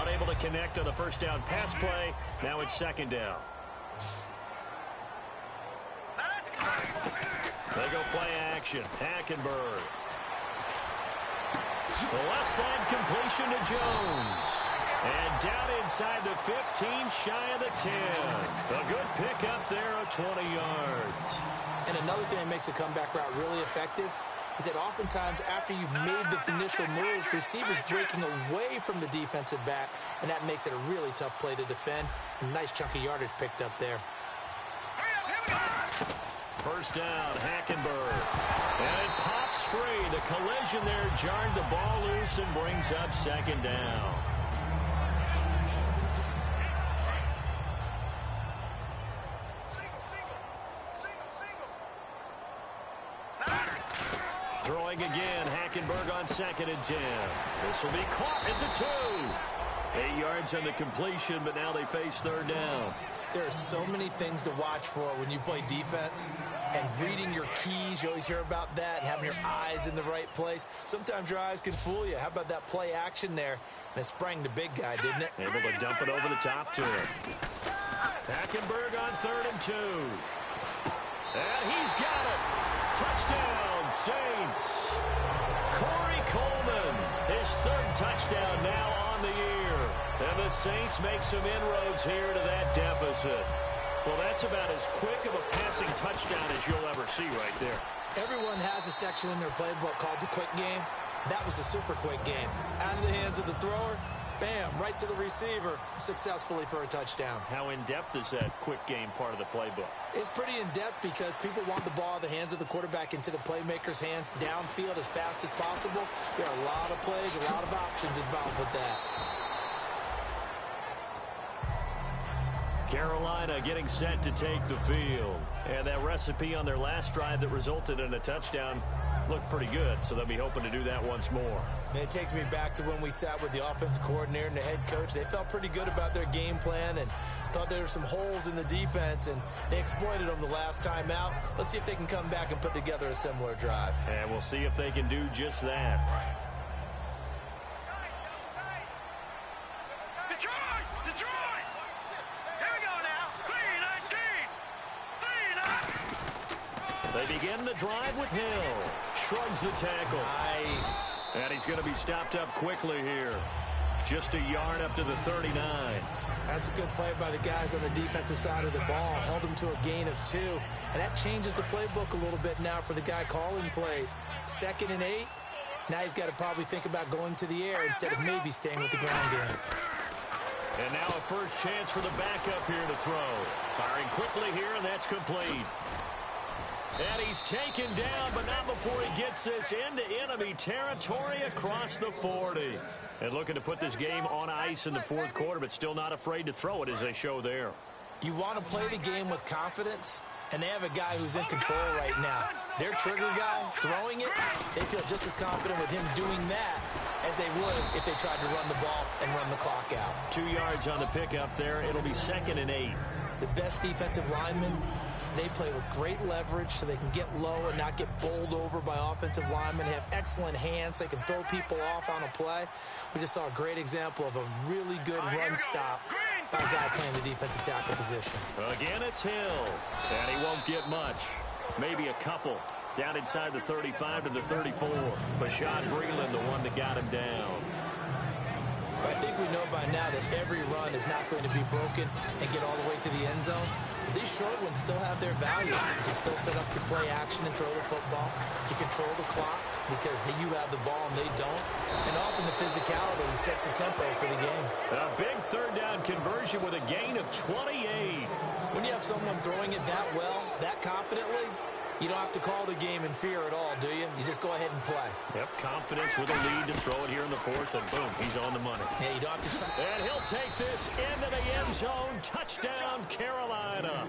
S2: Unable to connect on the first down pass play. Now it's second down. They go play action. Hackenberg. The left side completion to Jones. And down inside the 15, shy of the 10. A good pickup there of 20 yards.
S3: And another thing that makes the comeback route really effective is that oftentimes after you've made the initial moves, receivers breaking away from the defensive back, and that makes it a really tough play to defend. A nice chunk of yardage picked up there.
S2: First down, Hackenberg. And it pops free. The collision there jarred the ball loose and brings up second down. Throwing again, Hackenberg on 2nd and 10. This will be caught at the 2. 8 yards on the completion, but now they face third down.
S3: There are so many things to watch for when you play defense. And reading your keys, you always hear about that, and having your eyes in the right place. Sometimes your eyes can fool you. How about that play action there? And it sprang the big guy, didn't it?
S2: Able to dump it over the top to him. Hackenberg on 3rd and 2. And he's got it. Touchdown, Saints. Corey Coleman, his 3rd touchdown now on the year. And the Saints make some inroads here to that deficit. Well, that's about as quick of a passing touchdown as you'll ever see right there.
S3: Everyone has a section in their playbook called the quick game. That was a super quick game. Out of the hands of the thrower, bam, right to the receiver, successfully for a touchdown.
S2: How in-depth is that quick game part of the playbook?
S3: It's pretty in-depth because people want the ball in the hands of the quarterback into the playmaker's hands downfield as fast as possible. There are a lot of plays, a lot of options involved with that.
S2: Carolina getting set to take the field. And that recipe on their last drive that resulted in a touchdown looked pretty good, so they'll be hoping to do that once more.
S3: And it takes me back to when we sat with the offensive coordinator and the head coach. They felt pretty good about their game plan and thought there were some holes in the defense, and they exploited them the last time out. Let's see if they can come back and put together a similar drive.
S2: And we'll see if they can do just that. They begin the drive with Hill. Shrugs the tackle.
S3: Nice.
S2: And he's going to be stopped up quickly here. Just a yard up to the 39.
S3: That's a good play by the guys on the defensive side of the ball. Held him to a gain of 2. And that changes the playbook a little bit now for the guy calling plays. 2nd and 8. Now he's got to probably think about going to the air instead of maybe staying with the ground game.
S2: And now a first chance for the backup here to throw. Firing quickly here, and that's complete. And he's taken down, but not before he gets this into enemy territory across the 40. And looking to put this game on ice in the 4th quarter, but still not afraid to throw it as they show there.
S3: You want to play the game with confidence, and they have a guy who's in control right now. Their trigger guy throwing it, they feel just as confident with him doing that as they would if they tried to run the ball and run the clock out.
S2: 2 yards on the pickup there. It'll be 2nd and 8.
S3: The best defensive linemen, they play with great leverage so they can get low and not get bowled over by offensive linemen. They have excellent hands. They can throw people off on a play. We just saw a great example of a really good run stop by a guy playing the defensive tackle position.
S2: Again, it's Hill. And he won't get much. Maybe a couple. Down inside the 35 to the 34. Bashaud Breeland, the one that got him down.
S3: I think we know by now that every run is not going to be broken and get all the way to the end zone. But these short ones still have their value. You can still set up your play action and throw the football. You control the clock because you have the ball and they don't. And often the physicality sets the tempo for the game.
S2: A big 3rd down conversion with a gain of 28.
S3: When you have someone throwing it that well, that confidently, you don't have to call the game in fear at all, do you? You just go ahead and play.
S2: Yep, confidence with a lead to throw it here in the 4th, and boom, he's on the money.
S3: Yeah, you don't have to...
S2: And he'll take this into the end zone. Touchdown, Carolina.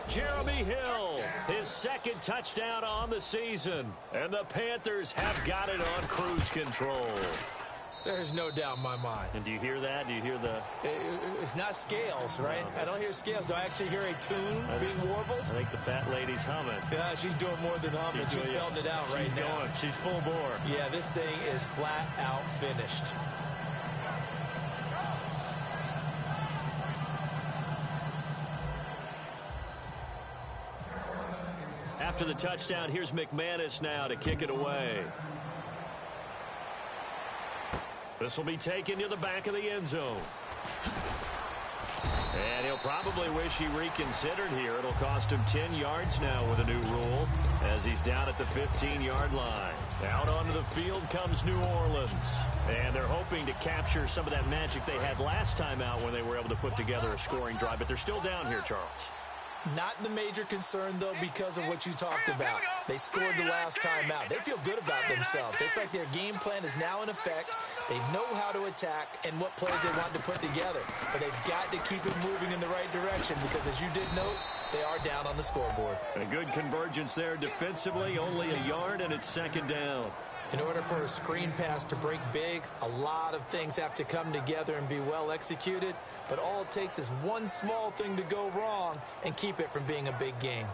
S2: Jeremy Hill, his 2nd touchdown on the season. And the Panthers have got it on cruise control.
S3: There's no doubt in my mind.
S2: And do you hear that? Do you hear the...
S3: It's not scales, right? No. I don't hear scales. Do I actually hear a tune being warbled?
S2: I think the fat lady's humming.
S3: Yeah, she's doing more than humming. She's belting it out right now.
S2: Going. She's full bore.
S3: Yeah, this thing is flat out finished.
S2: After the touchdown, here's McManus now to kick it away. This will be taken to the back of the end zone. And he'll probably wish he reconsidered here. It'll cost him 10 yards now with a new rule as he's down at the 15-yard line. Out onto the field comes New Orleans. And they're hoping to capture some of that magic they had last time out when they were able to put together a scoring drive. But they're still down here, Charles.
S3: Not the major concern, though, because of what you talked about. They scored the last time out. They feel good about themselves. They feel like their game plan is now in effect. They know how to attack and what plays they want to put together. But they've got to keep it moving in the right direction because, as you did note, they are down on the scoreboard.
S2: A good convergence there defensively, only a yard, and it's 2nd down.
S3: In order for a screen pass to break big, a lot of things have to come together and be well executed, but all it takes is one small thing to go wrong and keep it from being a big game.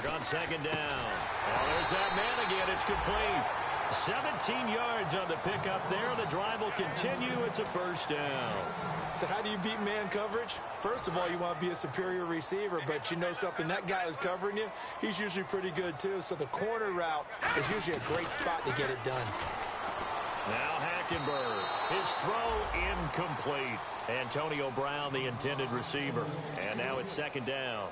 S2: On second down. Oh, there's that man again. It's complete. 17 yards on the pickup there. The drive will continue. It's a first down.
S3: So how do you beat man coverage? First of all, you want to be a superior receiver, but you know something, that guy who's covering you, he's usually pretty good too. So the corner route is usually a great spot to get it done.
S2: Now Hackenberg. His throw incomplete. Antonio Brown, the intended receiver. And now it's second down.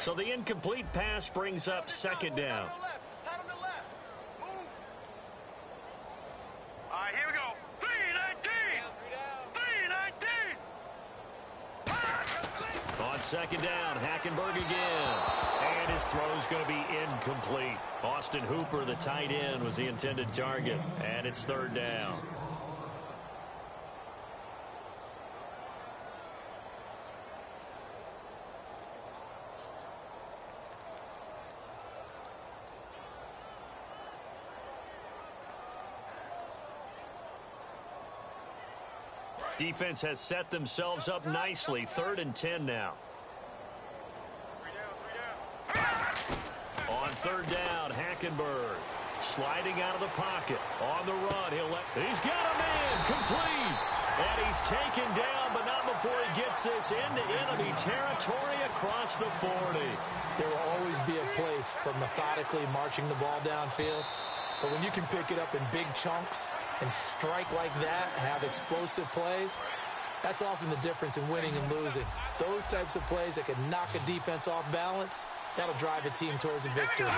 S2: So the incomplete pass brings up second down.
S4: All right, here we go. 3-19.
S2: On second down, Hackenberg again. And his throw's going to be incomplete. Austin Hooper, the tight end, was the intended target. And it's third down. Defense has set themselves up nicely. 3rd and 10 now. On third down, Hackenberg sliding out of the pocket. On the run, he's got a man complete. And he's taken down, but not before he gets this into enemy territory across the 40.
S3: There will always be a place for methodically marching the ball downfield. But when you can pick it up in big chunks and strike like that, have explosive plays, that's often the difference in winning and losing. Those types of plays that can knock a defense off balance, that'll drive a team towards a victory.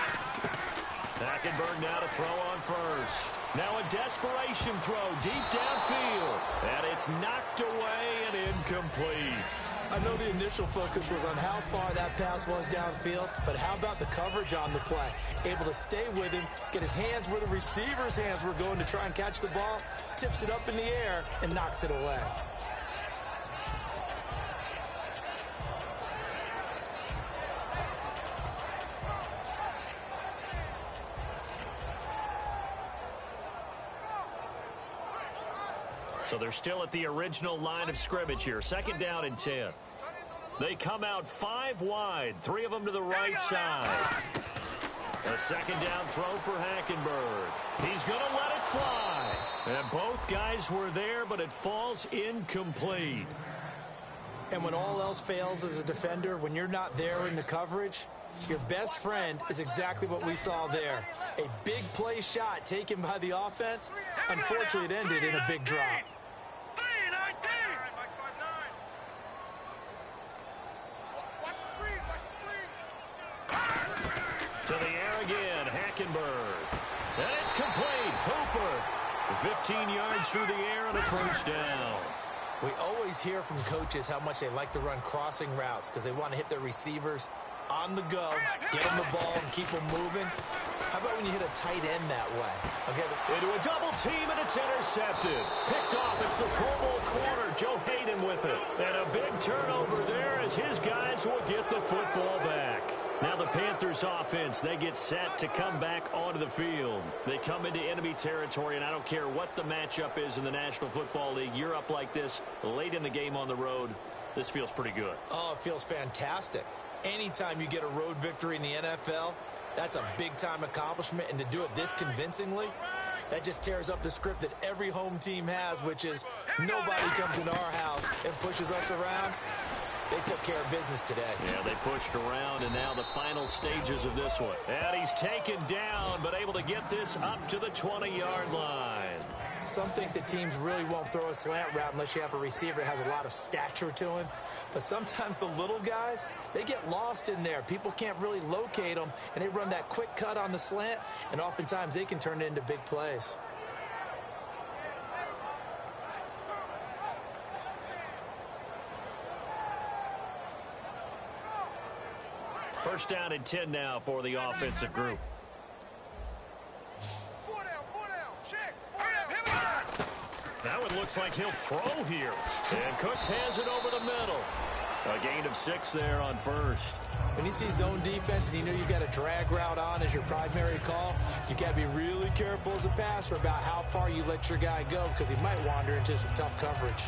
S2: Hackenberg now to throw on first. Now a desperation throw deep downfield. And it's knocked away and incomplete.
S3: I know the initial focus was on how far that pass was downfield, but how about the coverage on the play? Able to stay with him, get his hands where the receiver's hands were going to try and catch the ball, tips it up in the air, and knocks it away.
S2: So they're still at the original line of scrimmage here. 2nd down and 10. They come out 5 wide, 3 of them to the right side. A 2nd down throw for Hackenberg. He's going to let it fly. And both guys were there, but it falls incomplete.
S3: And when all else fails as a defender, when you're not there in the coverage, your best friend is exactly what we saw there. A big play shot taken by the offense. Unfortunately, it ended in a big drop.
S2: To the air again, Hackenberg. And it's complete. Hooper, 15 yards through the air and a first down.
S3: We always hear from coaches how much they like to run crossing routes because they want to hit their receivers on the go, get them the ball, and keep them moving. How about when you hit a tight end that way?
S2: Okay, into a double team, and it's intercepted. Picked off. It's the Pro Bowl corner, Joe Hayden, with it. And a big turnover there as his guys will get the football back. Now the Panthers offense, they get set to come back onto the field. They come into enemy territory, and I don't care what the matchup is in the National Football League. You're up like this late in the game on the road. This feels pretty good.
S3: Oh, it feels fantastic. Anytime you get a road victory in the NFL, that's a big-time accomplishment, and to do it this convincingly, that just tears up the script that every home team has, which is nobody comes into our house and pushes us around. They took care of business today.
S2: Yeah, they pushed around, and now the final stages of this one. And he's taken down, but able to get this up to the 20-yard line.
S3: Some think that teams really won't throw a slant route unless you have a receiver that has a lot of stature to him. But sometimes the little guys, they get lost in there. People can't really locate them, and they run that quick cut on the slant, and oftentimes they can turn it into big plays.
S2: First down and 10 now for the offensive group. Now it looks like he'll throw here. And Cooks has it over the middle. A gain of 6 there on first.
S3: When you see zone defense and you know you've got a drag route on as your primary call, you got to be really careful as a passer about how far you let your guy go because he might wander into some tough coverage.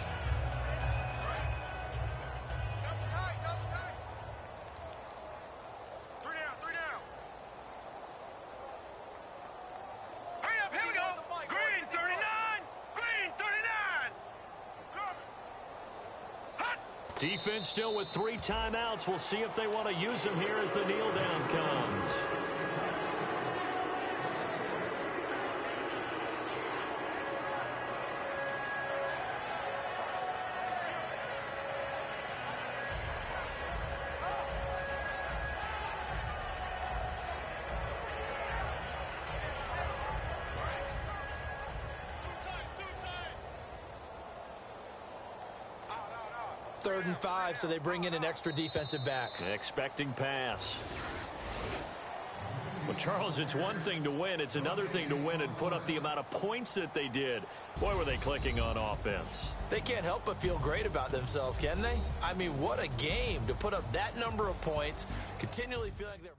S2: Defense still with 3 timeouts. We'll see if they want to use them here as the kneel down comes.
S3: Third and 5, so they bring in an extra defensive back.
S2: Expecting pass. Well, Charles, it's one thing to win. It's another thing to win and put up the amount of points that they did. Boy, were they clicking on offense.
S3: They can't help but feel great about themselves, can they? I mean, what a game to put up that number of points, continually feel like they're...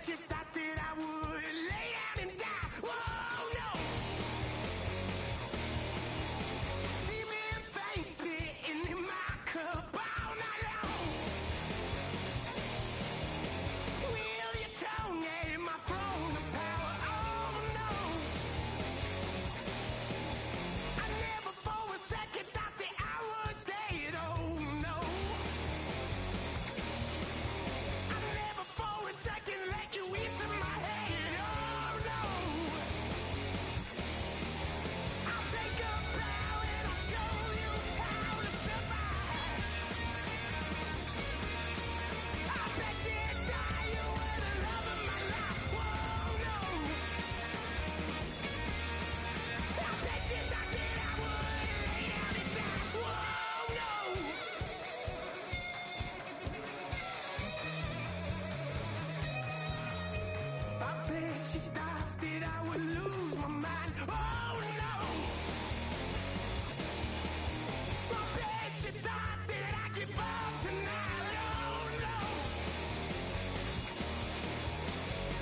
S5: You thought that I would lay down and die. Whoa, no. Demon fangs spitting in my cup all night long. Wheel your tongue at my throne of power. Oh, no. I never for a second thought that I was dead. Oh, no. I never for a second let you into my head, oh no. I'll take a bow and I'll show you how to survive. I bet you die, you were the love of my life, whoa no. I bet you thought that I would lay down and die, whoa no. I bet you thought that I would lose my mind. Oh no! I bet you thought that I'd give up tonight. Oh no!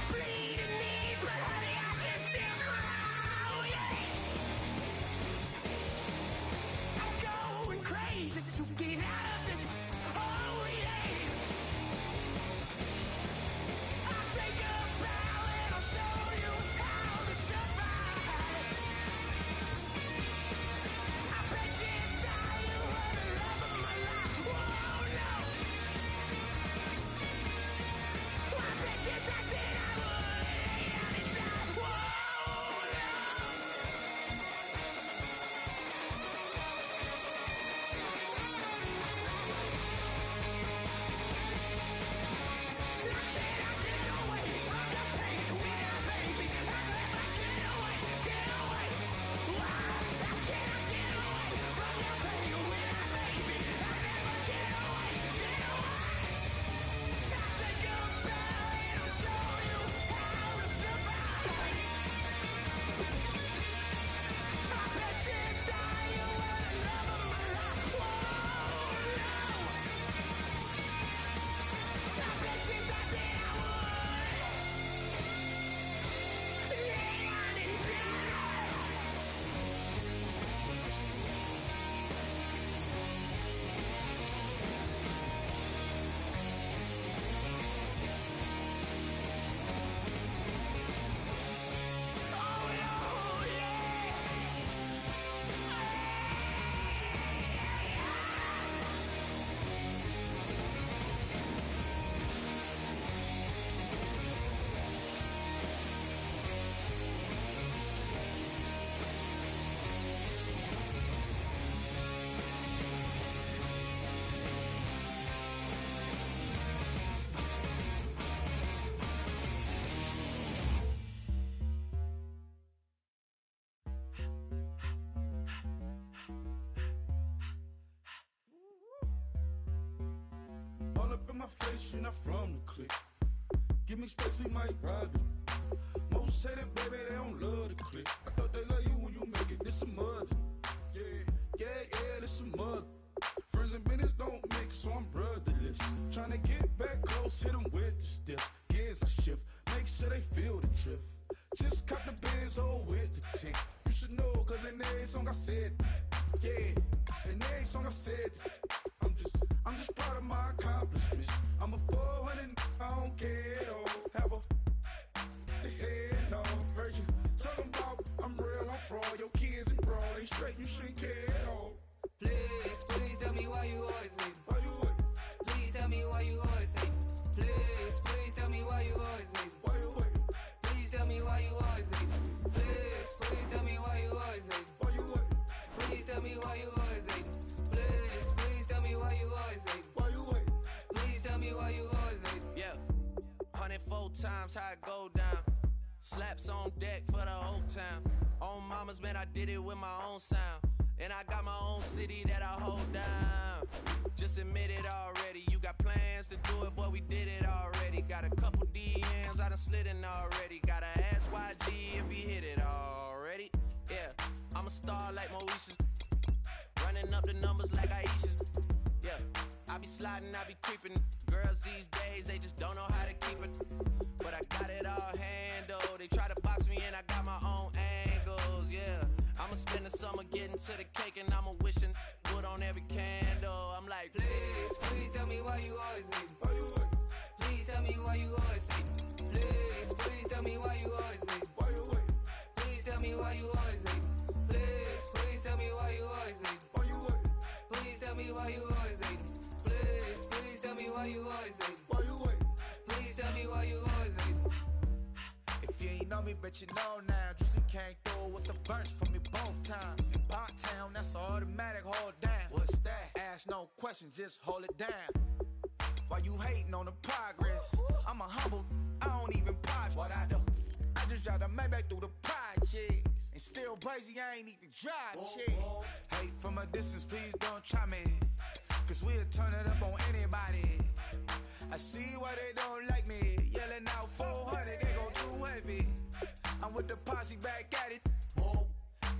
S5: Bleeding knees, but honey, I can still cry. Oh yeah! I'm going crazy to get out of this. Oh yeah! I'll take a bow and I'll show you how to survive. I bet you inside you were the love of my life. Whoa, no. I bet you thought that I would lay down and die. Whoa, no. I
S6: my face, you're not from the clique. Give me space, we might ride it. Most say that, baby, they don't love the clique. I thought they love you when you make it, this some mother. Yeah, this some mother. Friends and business don't mix, so I'm brotherless. Tryna get back close, hit them with the stiff. Gears I shift, make sure they feel the drift. Just cop the Benz, oh, with the tick. You should know, cause in every song I said, yeah, in every song I said, I'm just proud of my accomplishments. I'm a 400, I don't care, oh, have a head, no, heard you talking about I'm real, I'm fraud, your kids and broad, they straight, you shouldn't care at all.
S5: Please tell me why you always hate me.
S6: Why you what?
S5: Please tell me why you always hate me. Please tell me why you always hate me.
S6: Why you what?
S5: Please tell me why you always hate me. Please tell me why you always hate me.
S6: Why you what?
S5: Please tell me why you always hate me. Please tell me why you always hate me.
S6: Why you what?
S5: Please tell me why you always hate me.
S7: Yeah, 104 times how it go down. Slaps on deck for the whole town. On mamas, man, I did it with my own sound. And I got my own city that I hold down. Just admit it already. You got plans to do it, boy, we did it already. Got a couple DMs, I done slid in already. Gotta ask YG if he hit it already. Yeah, I'm a star like Moesha's. Running up the numbers like Aisha's. Yeah, I be sliding, I be creeping. Girls these days, they just don't know how to keep it. But I got it all handled. They try to box me and I got my own angles, yeah. I'ma spend the summer getting to the cake and I'ma wishing wood on every candle. I'm like,
S5: Please tell me why you always hate me.
S6: Why you what?
S5: Please tell me why you always hate me. Please tell me why you always hate me.
S6: Why you what?
S5: Please tell me why you always hate me. Please tell me why you always hate me.
S6: Why you what?
S5: Please tell me why you always hate me. Please tell me why you always hate me.
S6: Why you what?
S5: Please tell me why you always hate me.
S8: If you ain't know me, bet you know now. Juicy came through with the burst for me both times. In Pot Town, that's automatic, hold down. What's that? Ask no question, just hold it down. Why you hating on the progress? I'm a humble, I don't even pause what I do. I just drive the Maybach through the projects. And still crazy, I ain't even drive shit. Hate from a distance, please don't try me. Cause we'll turn it up on anybody. I see why they don't like me. Yelling out 400, they gon' too heavy. I'm with the posse back at it. Whoa.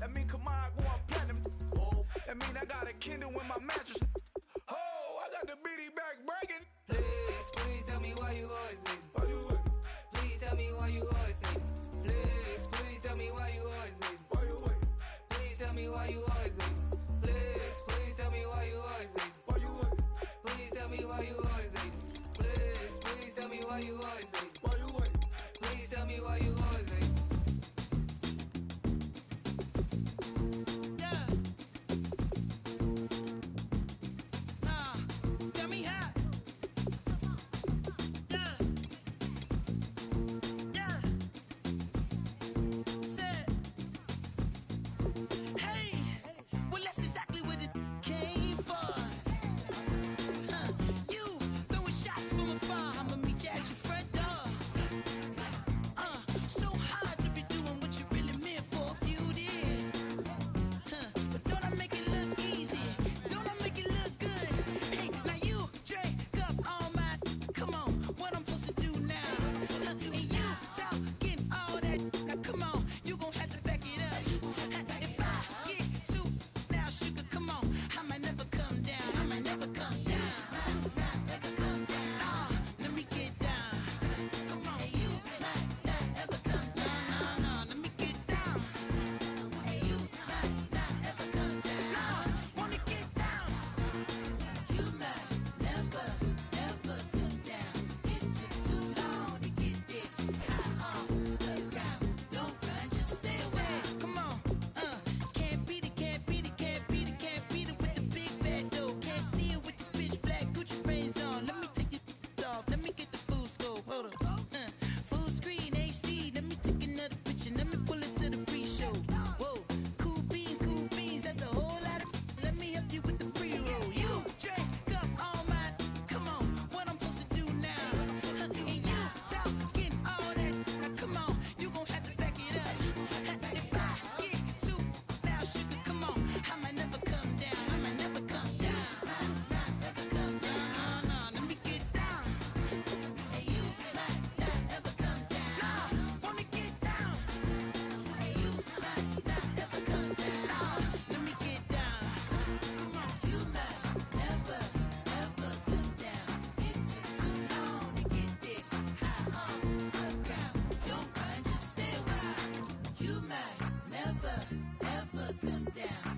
S8: That mean come on, go on platinum. Whoa. That mean I got a Kindle with my mattress. Oh, I got the bitty back breaking.
S5: Please tell me why you always hate me.
S6: Why you what?
S5: Please tell me why you always hate me. Please tell me why you always hate me.
S6: Why you what?
S5: Please tell me why you always hate me. Please tell me why you always hate me.
S6: Why you what?
S5: Please tell me why you always hate me. Please tell me why you always hate me.
S6: Why you what?
S5: Please tell me why you always hate me. come down.